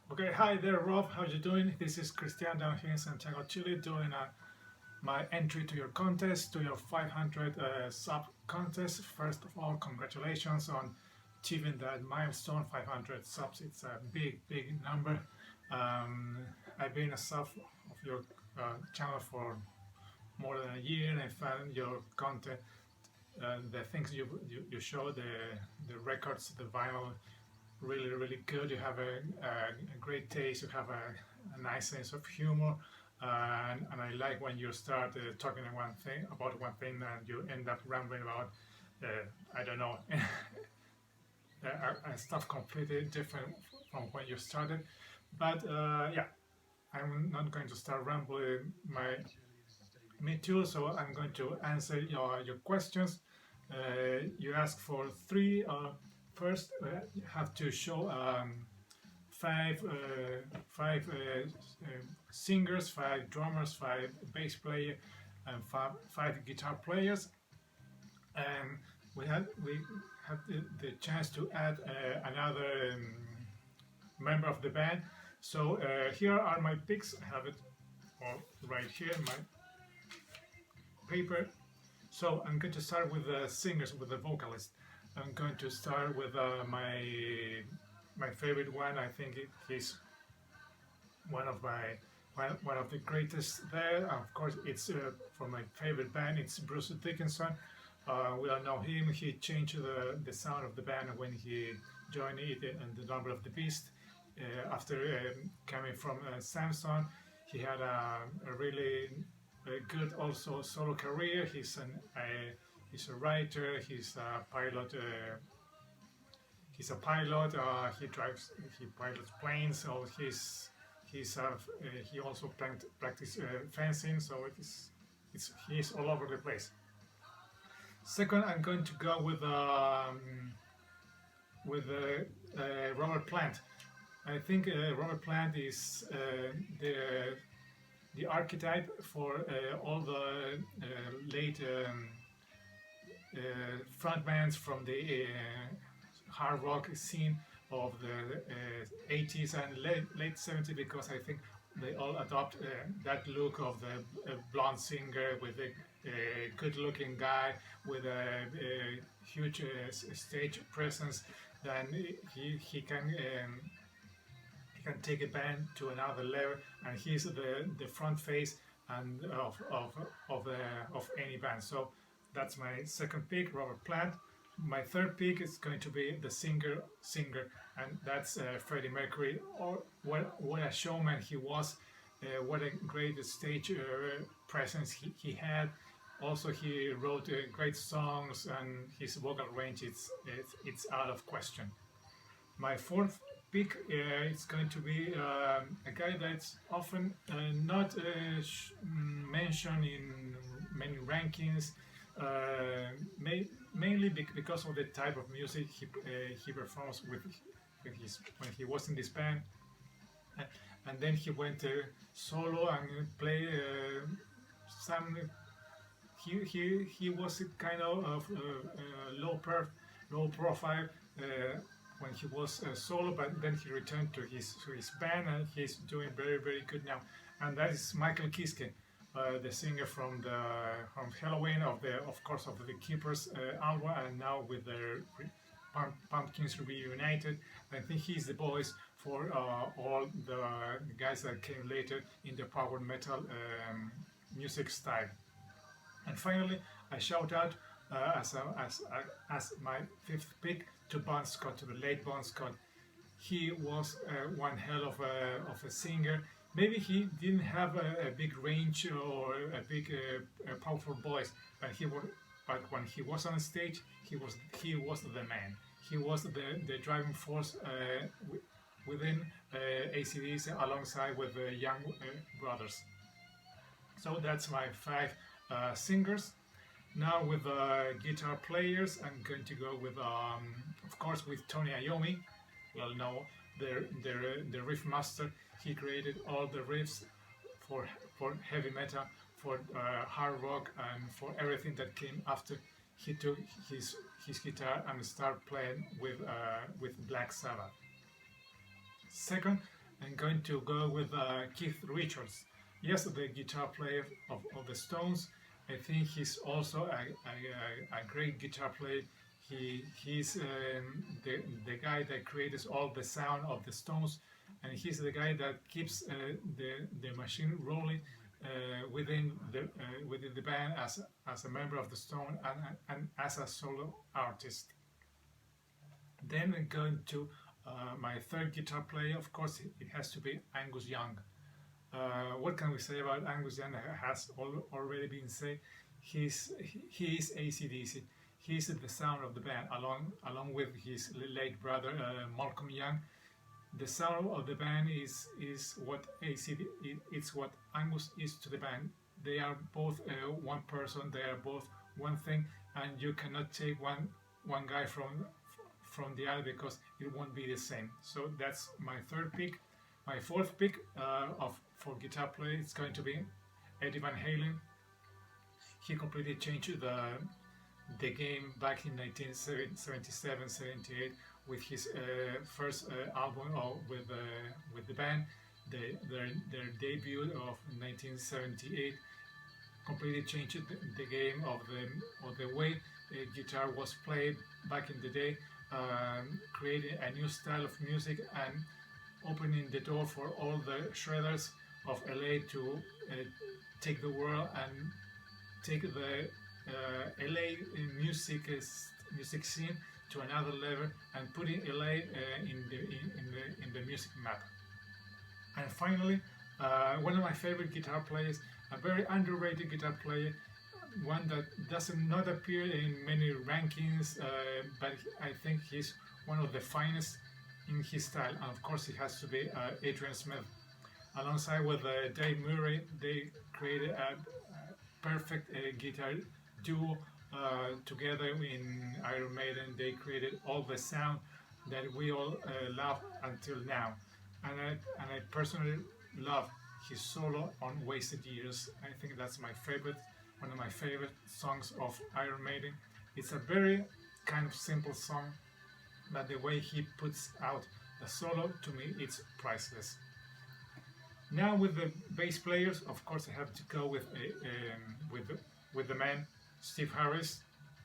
Okay, hi there, Rob. How you doing? This is Christian down here in Santiago, Chile, doing my entry to your contest, to your 500 sub contest. First of all, congratulations on achieving that milestone, 500 subs. It's a big, big number. Um, I've been a sub of your channel for more than a year, and I found your content, the things you show, the records, the vinyl, really, really good. You have a great taste. You have a nice sense of humor, and I like when you start talking about one thing and you end up rambling about I don't know stuff completely different from when you started. But yeah, I'm not going to start rambling. Me too. So I'm going to answer your questions. You ask for three. First, you have to show five singers, five drummers, five bass players, and five guitar players. And we have the chance to add another member of the band. So here are my picks. I have it all right here in my paper. So I'm going to start with the singers, with the vocalist. I'm going to start with my favorite one. I think he's one of one of the greatest there. Of course, it's for my favorite band. It's Bruce Dickinson. We all know him. He changed the sound of the band when he joined it and the Number of the Beast. After coming from Samson, he had a really good also solo career. He's a writer. He's a pilot. He's a pilot. He pilots planes. So he also practice fencing. So he's all over the place. Second, I'm going to go with Robert Plant. I think Robert Plant is the archetype for all the late frontmans from the hard rock scene of the 80s and late 70s, because I think they all adopt that look of the blonde singer with a good looking guy with a huge stage presence. Then he can take a band to another level, and he's the front face and of any band. So that's my second pick, Robert Plant. My third pick is going to be the singer, and that's Freddie Mercury. Or what a showman he was! What a great stage presence he had. Also, he wrote great songs, and his vocal range it's out of question. My fourth pick is going to be a guy that's often not mentioned in many rankings, mainly because of the type of music he performs when he was in this band, and then he went solo and played some. He was kind of low profile when he was solo, but then he returned to his band, and he's doing very, very good now. And that is Michael Kiske, the singer from Halloween, of course of the Keepers album, and now with the Pumpkins Reunited. I think he's the voice for all the guys that came later in the power metal music style. And finally, I shout out as my fifth pick to Bon Scott, to the late Bon Scott. He was one hell of a singer. Maybe he didn't have a big range or a big powerful voice, but when he was on stage, he was the man. He was the driving force within ACDs alongside with the Young brothers. So that's my five singers. Now with guitar players, I'm going to go with, of course, with Tony Iommi. Well, know the riff master. He created all the riffs for heavy metal, for hard rock, and for everything that came after. He took his guitar and started playing with Black Sabbath. Second, I'm going to go with Keith Richards. Yes, the guitar player of the Stones. I think he's also a great guitar player. He's the guy that creates all the sound of the Stones, and he's the guy that keeps the machine rolling within the band as a member of the Stone and as a solo artist. Then going to my third guitar player, of course, it has to be Angus Young. What can we say about Angus Young? Has already been said. He is AC/DC. He's the sound of the band, along with his late brother Malcolm Young. The sound of the band is what it's what Angus is to the band. They are both one person. They are both one thing, and you cannot take one guy from the other because it won't be the same. So that's my third pick. My fourth pick for guitar player is going to be Eddie Van Halen. He completely changed the game back in 1977-78 with his first album with the band. Their debut of 1978 completely changed the game of the way guitar was played back in the day, creating a new style of music and opening the door for all the shredders of LA to take the world and take the LA music scene to another level and putting LA in the music map. And finally, one of my favorite guitar players, a very underrated guitar player, one that does not appear in many rankings, but I think he's one of the finest in his style, and of course it has to be Adrian Smith. Alongside with Dave Murray, they created a perfect guitar duo together in Iron Maiden. They created all the sound that we all love until now, and I personally love his solo on Wasted Years. I think that's my favorite, one of my favorite songs of Iron Maiden. It's a very kind of simple song, but the way he puts out the solo, to me, it's priceless. Now with the bass players, of course, I have to go with the man, Steve Harris.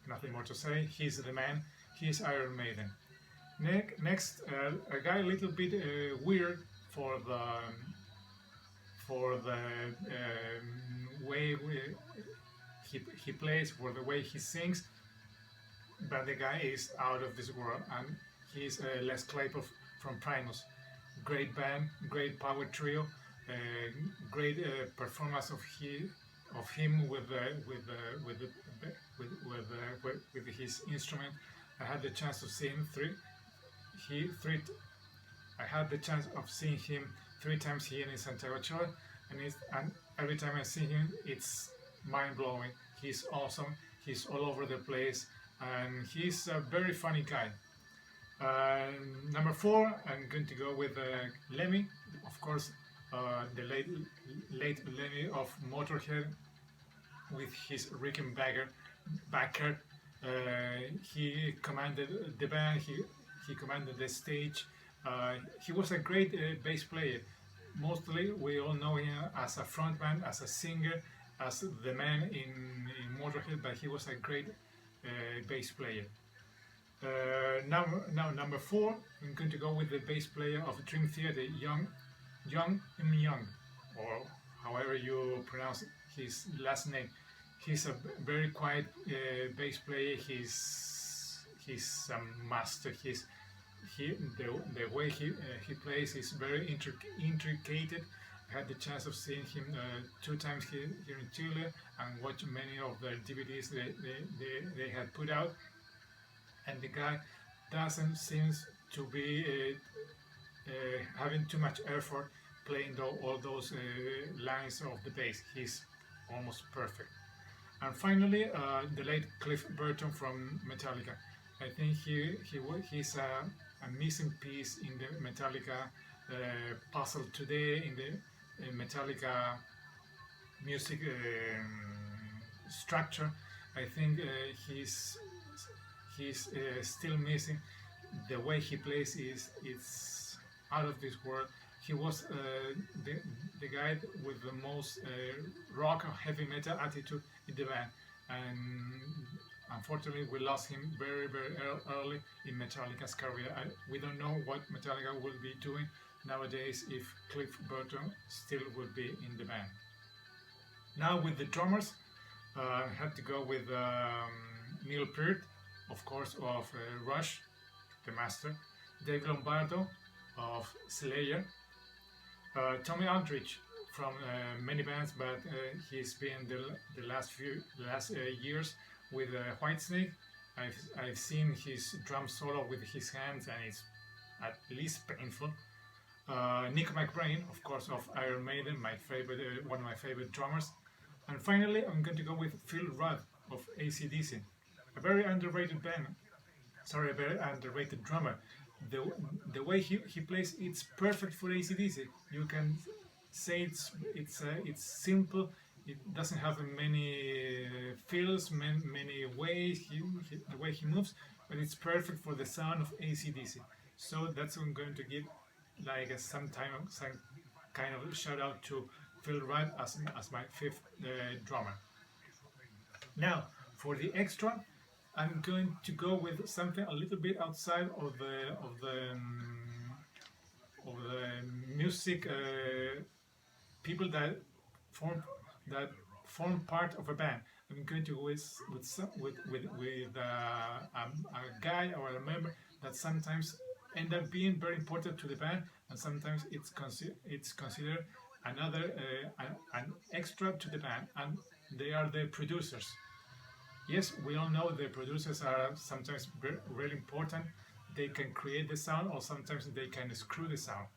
Nothing more to say. He's the man. He's Iron Maiden. Next, a guy a little bit weird for the way he plays, for the way he sings, but the guy is out of this world, and he's Les Claypool from Primus. Great band, great power trio, great performance of him with his instrument. I had the chance of seeing him three times here in Santiago, Chile, and every time I see him, it's mind-blowing. He's awesome. He's all over the place, and he's a very funny guy. Number 4, I'm going to go with Lemmy, of course, the late Lemmy of Motorhead, with his Rickenbacker. He commanded the band. He commanded the stage. He was a great bass player. Mostly, we all know him as a frontman, as a singer, as the man in Motorhead, but he was a great bass player. Number 4, I'm going to go with the bass player of Dream Theater, Young, or however you pronounce his last name. He's a very quiet bass player. He's a master. The way he plays is very intricate. I had the chance of seeing him 2 times here in Chile and watch many of the DVDs they had put out. And the guy doesn't seem to be having too much effort playing all those lines of the bass. He's almost perfect. And finally, the late Cliff Burton from Metallica. I think he's a missing piece in the Metallica puzzle today, in the Metallica music structure. I think he's still missing. The way he plays it's out of this world. he was the guy with the most rock or heavy metal attitude in the band, and unfortunately we lost him very early in Metallica's career. We don't know what Metallica will be doing nowadays if Cliff Burton still would be in the band. Now with the drummers, I had to go with Neil Peart, of course, of Rush, the master, Dave Lombardo of Slayer, Tommy Aldridge from many bands, but he's been the last years with Whitesnake. I've seen his drum solo with his hands, and it's at least painful. Nick McBrain, of course, of Iron Maiden, my favorite, one of my favorite drummers. And finally, I'm going to go with Phil Rudd of AC/DC, a very underrated band. Sorry, a very underrated drummer. The way he plays, it's perfect for AC/DC. You can say it's simple. It doesn't have many fills, many ways. The way he moves, but it's perfect for the sound of AC/DC. So that's what I'm going to give, like some kind of shout out to Phil Rudd as my fifth drummer. Now for the extra, I'm going to go with something a little bit outside of the music people that form part of a band. I'm going to go with a guy or a member that sometimes end up being very important to the band, and sometimes it's considered another an extra to the band, and they are the producers. Yes, we all know the producers are sometimes really important. They can create the sound, or sometimes they can screw the sound.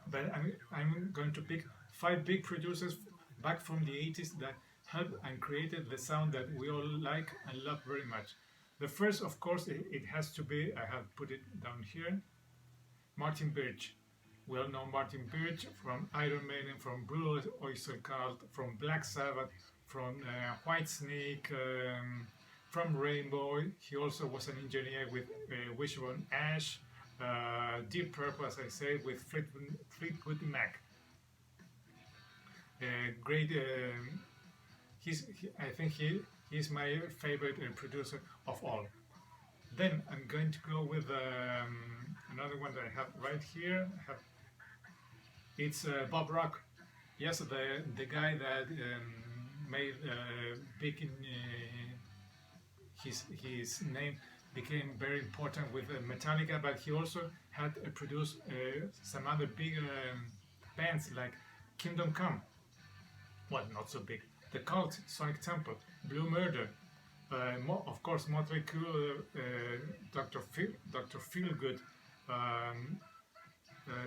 But I'm going to pick 5 big producers back from the 80s that helped and created the sound that we all like and love very much. The first, of course, it has to be, I have put it down here, Martin Birch. We all know Martin Birch from Iron Maiden, from Blue Oyster Cult, from Black Sabbath, from Whitesnake, from Rainbow. He also was an engineer with Wishbone Ash, Deep Purple, as I said, with Fleetwood Mac. Great. I think he's my favorite producer of all. Then I'm going to go with another one that I have right here. It's Bob Rock. Yes, the guy that made big in his name became very important with Metallica, but he also had produced some other big bands like Kingdom Come. Well, not so big. The Cult, Sonic Temple, Blue Murder, of course Motley Crue, Dr. Feelgood,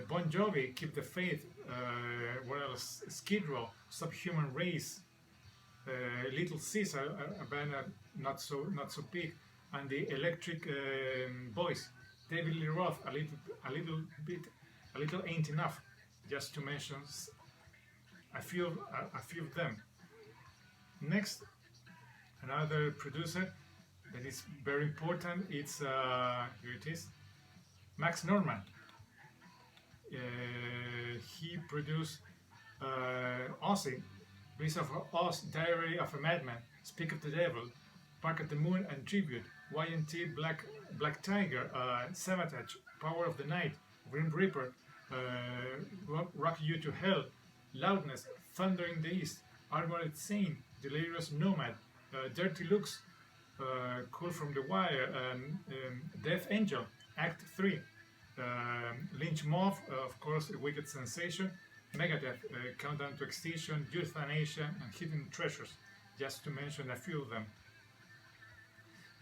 Bon Jovi, Keep the Faith, what else? Skid Row, Subhuman Race, Little Caesar, a band not so big, and the Electric Boys, David Lee Roth, a little ain't enough, just to mention a few of them. Next, another producer that is very important. It's here it is, Max Norman. He produced Ozzy, Breeze of Oz, Diary of a Madman, Speak of the Devil, Park at the Moon and Tribute, Y&T, Black Tiger, Sabotage, Power of the Night, Grim Reaper, Rock You to Hell, Loudness, Thunder in the East, Armored Saint, Delirious Nomad, Dirty Looks, Cool from the Wire, Death Angel, Act 3, Lynch Mob, of course, Wicked Sensation, Megadeth, Countdown to Extinction, Euthanasia, and Hidden Treasures, just to mention a few of them.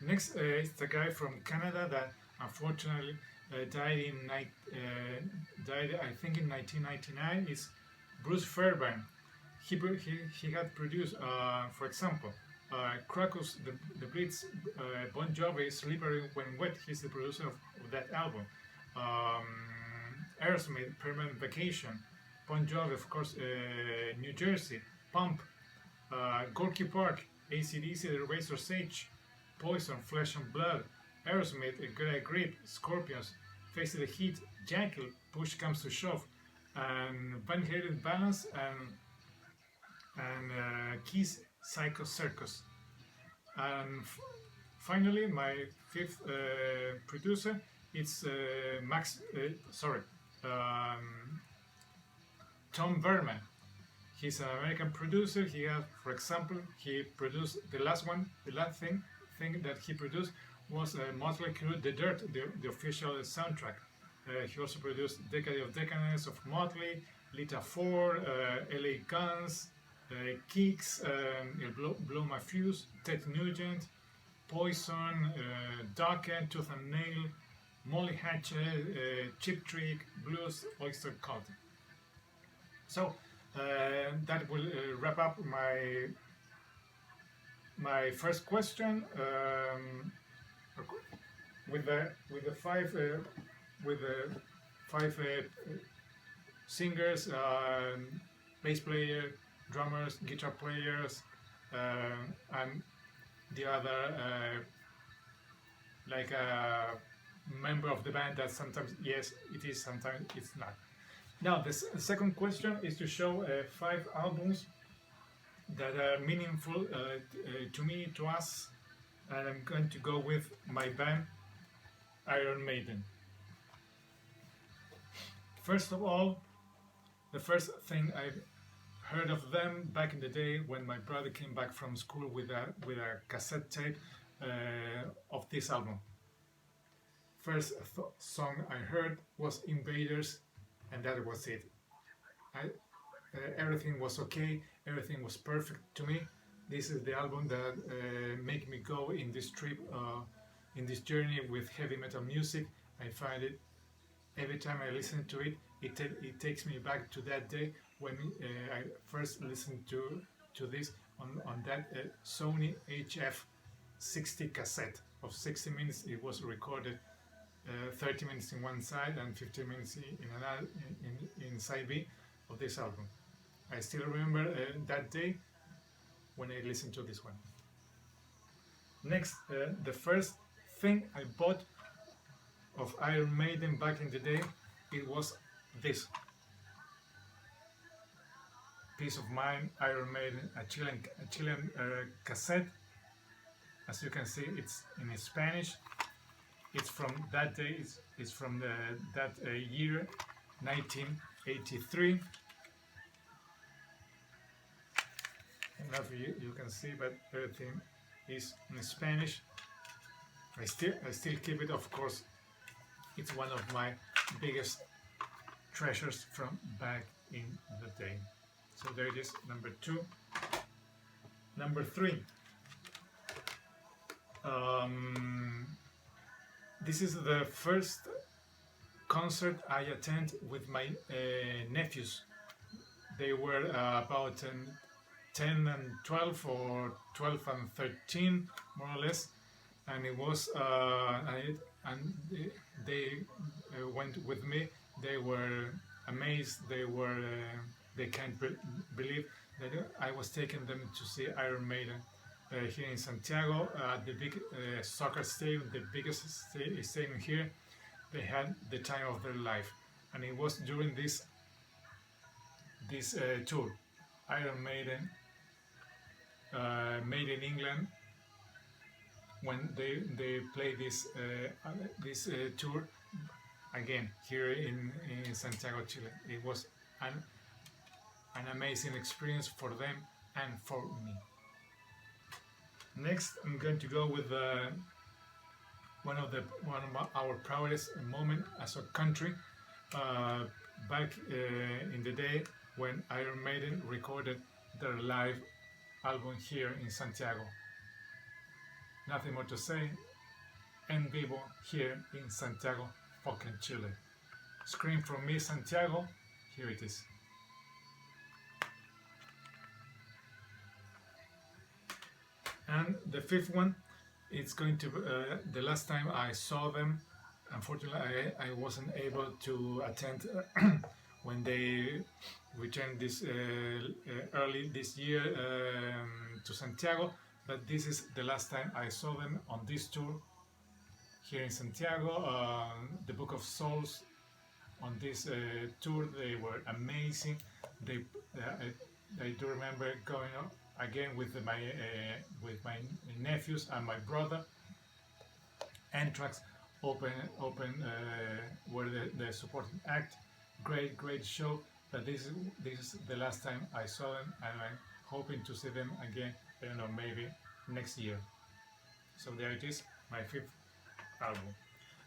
Next is the guy from Canada that unfortunately died I think in 1999. Is Bruce Fairbairn. He had produced, for example, Krakus, the Blitz, Bon Jovi, Slippery When Wet. He's the producer of that album. Aerosmith, Permanent Vacation. Bon Jovi, of course, New Jersey, Pump, Gorky Park, AC/DC, The Razor's Edge, Poison, Flesh and Blood, Aerosmith, Grip, Scorpions, Face the Heat, Jackal, Push Comes to Shove, and Van Halen Balance, and Kiss Psycho Circus. And finally, my fifth producer, it's Tom Verman. He's an American producer. He has, for example, he produced the last thing that he produced was Motley Crue, The Dirt, the official soundtrack. He also produced Decade of Decadence of Motley, Lita Ford, LA Guns, Kicks, Blow My Fuse, Ted Nugent, Poison, Darken, Tooth and Nail, Molly Hatchet, Cheap Trick, Blues, Oyster Cult. So that will wrap up my first question with the five singers, bass player, drummers, guitar players, and the other like a member of the band that sometimes yes it is, sometimes it's not. Now the second question is to show 5 albums that are meaningful to me, to us, and I'm going to go with my band Iron Maiden. First of all, the first thing I heard of them back in the day when my brother came back from school with a cassette tape of this album. First song I heard was Invaders, and that was it. Everything was okay, everything was perfect to me. This is the album that made me go in this trip, in this journey with heavy metal music. I find it, every time I listen to it, it takes me back to that day when I first listened to this on that Sony HF60 cassette of 60 minutes. It was recorded 30 minutes in one side and 15 minutes in another, in side B of this album. I still remember that day when I listened to this one. Next, the first thing I bought of Iron Maiden back in the day, it was this. Peace of Mind, Iron Maiden, a Chilean cassette. As you can see, it's in Spanish. It's from that day, it's from that year, 1983. I don't know if you can see, but everything is in Spanish. I still keep it, of course. It's one of my biggest treasures from back in the day. So there it is, number 2. Number 3. This is the first concert I attend with my nephews. They were about 10 and 12, or 12 and 13, more or less, and it was and they went with me. They were amazed. They can't believe that I was taking them to see Iron Maiden here in Santiago at the big soccer stadium, the biggest stadium here. They had the time of their life, and it was during this tour, Iron Maiden, made in England, when they play this tour again here in Santiago, Chile. It was an amazing experience for them and for me. Next, I'm going to go with one of our proudest moments as a country, back in the day when Iron Maiden recorded their live album here in Santiago. Nothing more to say. En vivo here in Santiago, fucking Chile. Scream from me, Santiago. Here it is. And the fifth one, it's going to the last time I saw them, unfortunately I wasn't able to attend when they returned this early this year to Santiago, but this is the last time I saw them on this tour here in Santiago. The Book of Souls on this tour. They were amazing. They I do remember going again with my nephews and my brother. Anthrax open were the supporting act. Great show. But this is the last time I saw them, and I'm hoping to see them again. I don't know, maybe next year. So there it is, my fifth album.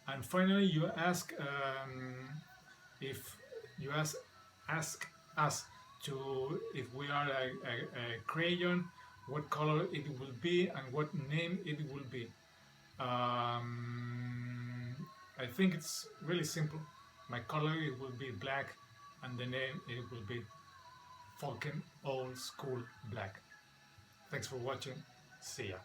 And finally, you ask if you ask us to if we are a crayon, what color it will be and what name it will be. I think it's really simple. My color it will be black, and the name it will be Falcon Old School Black. Thanks for watching. See ya.